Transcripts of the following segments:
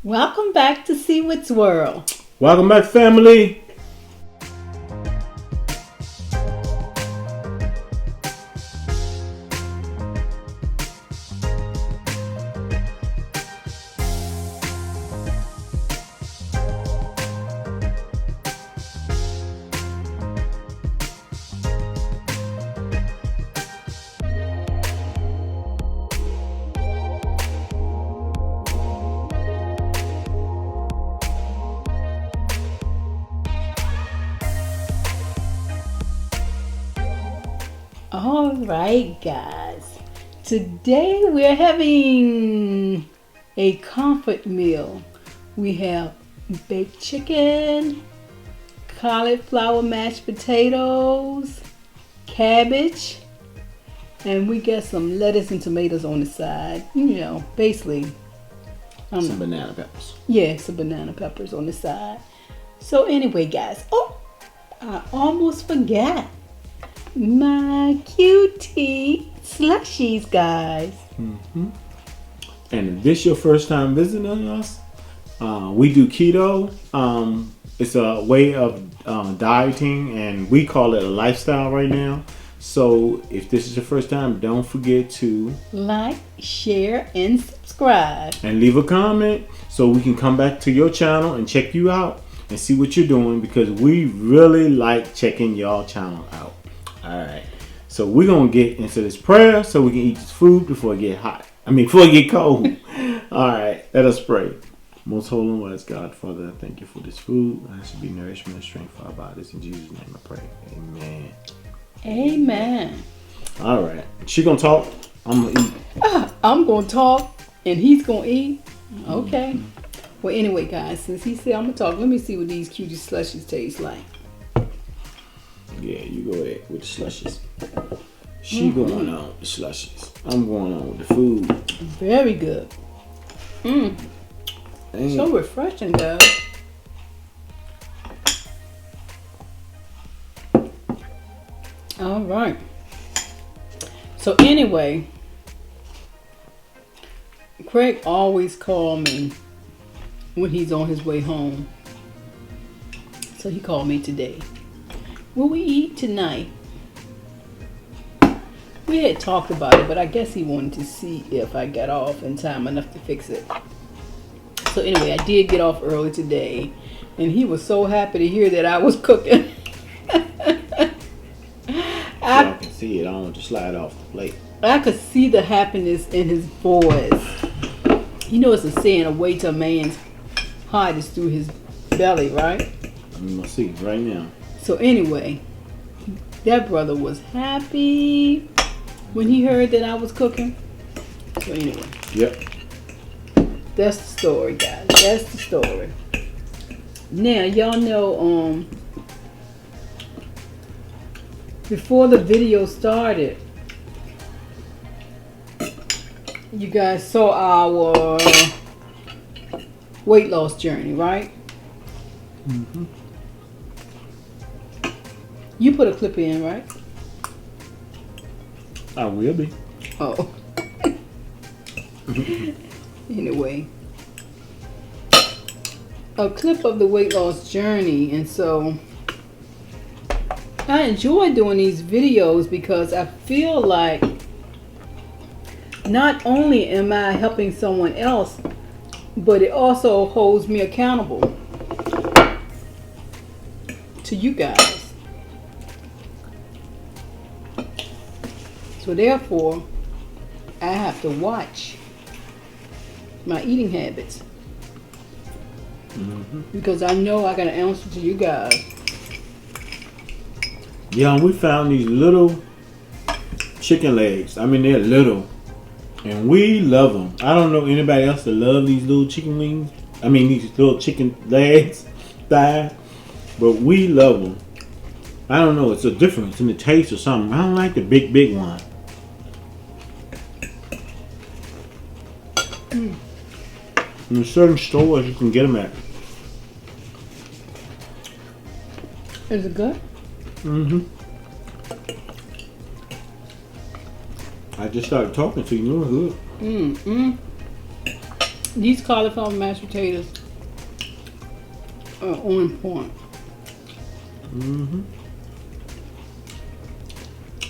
Welcome back to See What's World. Welcome back, family. All right, guys. Today we're having a comfort meal. We have baked chicken, cauliflower mashed potatoes, cabbage, and we got some lettuce and tomatoes on the side. You know, basically. Some banana peppers. Yeah, some banana peppers on the side. So anyway, guys. Oh, I almost forgot. My cutie slushies, guys. And if this your first time visiting us, we do keto. It's a way of dieting, and we call it a lifestyle right now. So if this is your first time, don't forget to like, share, and subscribe. And leave a comment so we can come back to your channel and check you out and see what you're doing, because we really like checking y'all channel out. Alright, so we're going to get into this prayer so we can eat this food before it get hot. Before it get cold. Alright, let us pray. Most holy and wise God, Father, I thank you for this food. I should be nourishment and strength for our bodies. In Jesus' name I pray. Amen. Amen. Alright, she going to talk, I'm going to eat. I'm going to talk and he's going to eat. Okay. Well, anyway, guys, since he said I'm going to talk, let me see what these cutie slushies taste like. Yeah, you go ahead with the slushies. She going on with the slushies. I'm going on with the food. Very good. So refreshing, guys. All right. So anyway, Craig always calls me when he's on his way home. So he called me today. Will we eat tonight? We had talked about it, but I guess he wanted to see if I got off in time enough to fix it. So anyway, I did get off early today, and he was so happy to hear that I was cooking. I can see it. I don't want to slide off the plate. I could see the happiness in his voice. You know, it's a saying, a way to a man's heart is through his belly, right? I'm going to see right now. So anyway, that brother was happy when he heard that I was cooking. So anyway. Yep. That's the story, guys. That's the story. Now, y'all know, before the video started, you guys saw our weight loss journey, right? Mm-hmm. You put a clip in, right? I will be. Oh. Anyway. A clip of the weight loss journey. And so I enjoy doing these videos because I feel like not only am I helping someone else, but it also holds me accountable to you guys. So therefore, I have to watch my eating habits. Because I know I got to answer to you guys. Yeah, and we found these little chicken legs. They're little. And we love them. I don't know anybody else that love these little chicken wings. These little chicken legs, thighs. But we love them. I don't know. It's a difference in the taste or something. I don't like the big one. In certain stores, you can get them at. Is it good? Mm-hmm. I just started talking to you. You were good. These cauliflower mashed potatoes are on point. Mm-hmm.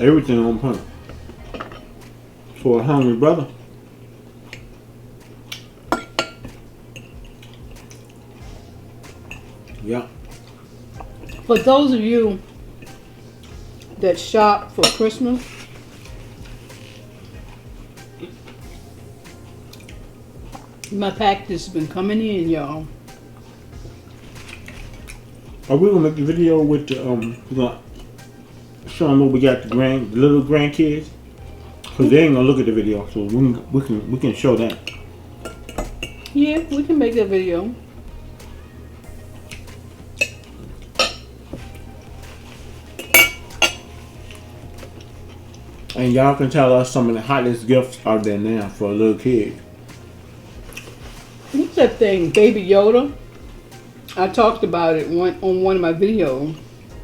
Everything on point. For a hungry brother. Yeah. For those of you that shop for Christmas, my package has been coming in, y'all. Are we gonna make the video with the we're gonna show them what we got the little grandkids? Cause they ain't gonna look at the video, so we can show that. Yeah, we can make that video. And y'all can tell us some of the hottest gifts out there now for a little kid. What's that thing, Baby Yoda? I talked about it on one of my videos.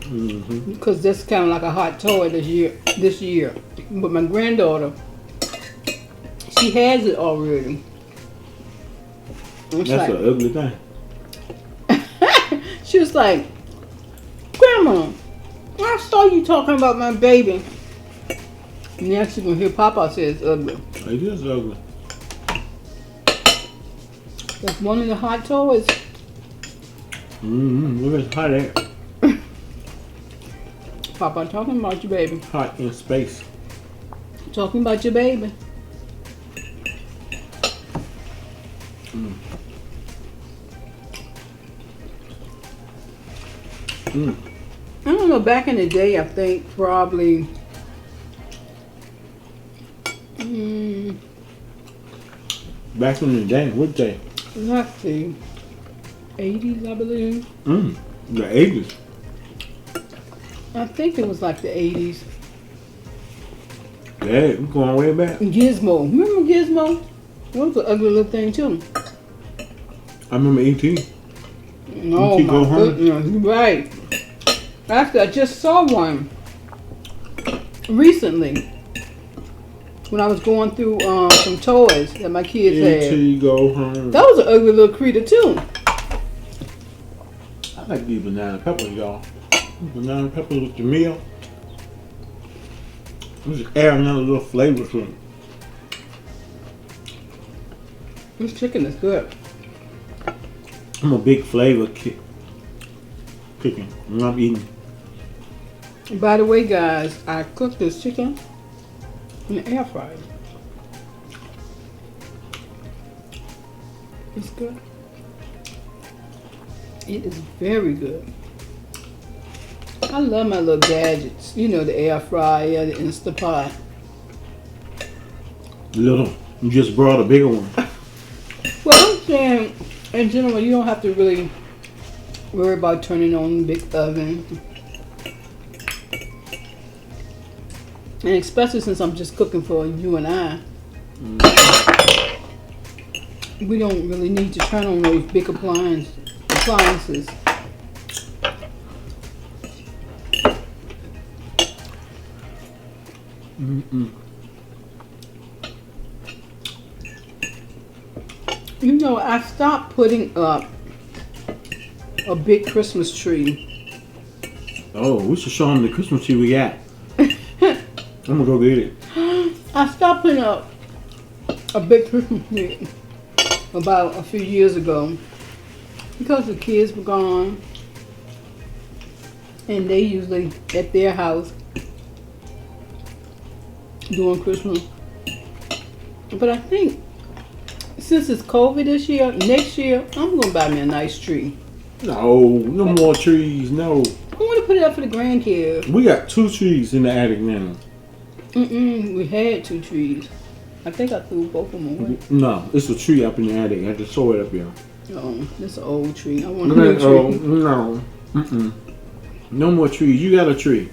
Mm-hmm. Because that's kind of like a hot toy this year. But my granddaughter, she has it already. That's an ugly thing. She was like, Grandma, I saw you talking about my baby. And next you're going to hear Papa say it's ugly. It is ugly. That's one of the hot toys. Mm-hmm. Look at hot air. Papa, I'm talking about your baby. Hot in space. Talking about your baby. Mm. Mm. I don't know, back in the day, I think probably Back in the day, what day? let's see, 80s, I believe. The 80s. I think it was like the 80s. Yeah, we're going way back. Gizmo. Remember Gizmo? That was an ugly little thing too. I remember E.T. No, E.T. Go my Home. goodness, right. Actually, I just saw one recently when I was going through some toys that my kids had. E.T. Go Home. That was an ugly little creature too. I like these banana peppers, y'all. Banana peppers with the meal. Just add another little flavor to them. This chicken is good. I'm a big flavor cooking. I'm eating. By the way, guys, I cooked this chicken in the air fryer. It's good. It is very good. I love my little gadgets. You know, the air fryer, the Instapot. Little. You just brought a bigger one. Well, I'm saying, in general, you don't have to really worry about turning on the big oven. And especially since I'm just cooking for you and I. We don't really need to turn on those big appliances. Mm-mm. You know, I stopped putting up a big Christmas tree. Oh, we should show them the Christmas tree we got. I'm gonna go get it. I stopped putting up a big Christmas tree about a few years ago because the kids were gone and they usually at their house doing Christmas. But I think since it's COVID this year, next year, I'm going to buy me a nice tree. No more trees, no. I want to put it up for the grandkids. We got 2 trees in the attic now. We had 2 trees. I think I threw both of them away. No, it's a tree up in the attic. I just saw it up here. Oh, that's an old tree. I want a new tree. Oh, no. No more trees. You got a tree.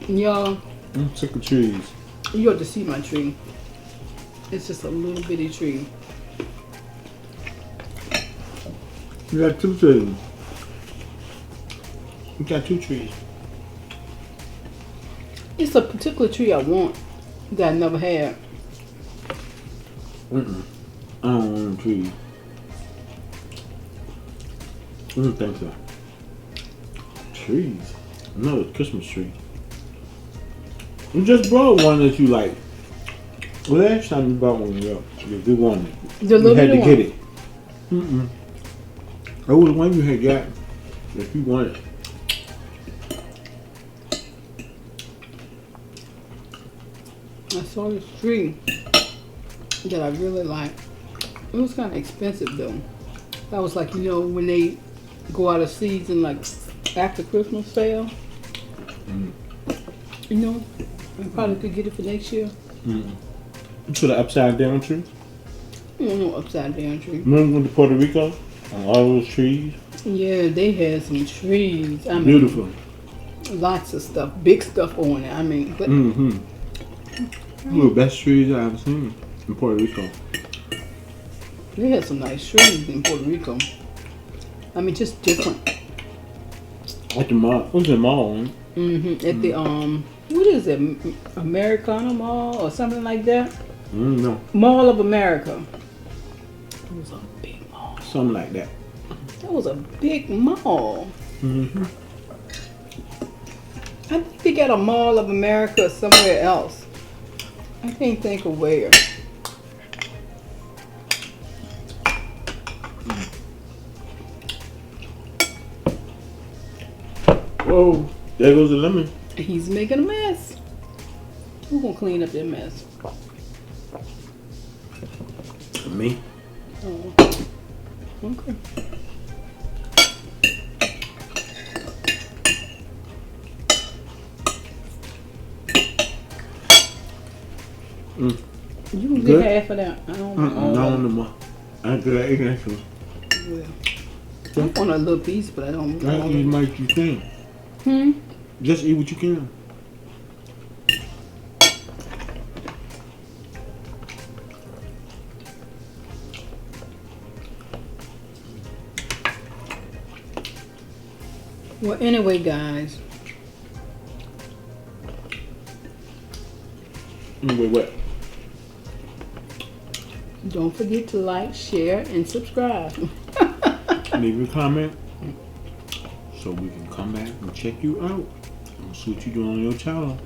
Y'all, I'm sick of trees. you have to see my tree. It's just a little bitty tree. You got 2 trees. You got 2 trees. It's a particular tree I want that I never had. I don't want trees. I don't think so. Trees. Another Christmas tree. You just brought one that you like. Well, last time you brought one, yeah, you wanted it. The You had to one. get it. That was the one you had got that you wanted. I saw this tree that I really like. It was kind of expensive though. That was like, you know, when they go out of season, like after Christmas sale. You know, I probably could get it for next year. To the upside down tree? You don't know upside down tree. Remember we went to Puerto Rico and all those trees? Yeah, they had some trees. I mean, Beautiful. lots of stuff, big stuff on it. I mean, but One of the best trees I've ever seen in Puerto Rico. they had some nice trees in Puerto Rico. I mean, just different. At the mall. It was in the mall, right? At the what is it, Americana Mall or something like that? No. Mall of America. It was a big mall. Something like that. That was a big mall. I think they got a Mall of America somewhere else. I can't think of where. Whoa, there goes the lemon. He's making a mess. Who's gonna clean up that mess? Me? Oh, okay. You can Good? get half of that. I don't want all No, of it. no more. I did that eat that too. Well, I want a little piece, but I don't want Just all eat as of much as you can. it. Just eat what you can. Well, anyway, guys, Anyway, what? don't forget to like, share, and subscribe. Leave a comment so we can come back and check you out and see what you doing on your channel.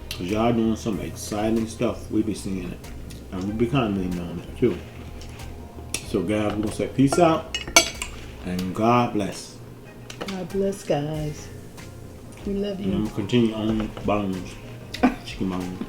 Because y'all doing some exciting stuff. We be seeing it. And we be commenting on it too. So guys, we're going to say peace out. And God bless. God bless, guys. We love And you. I'm going to continue on bones. Chicken bones.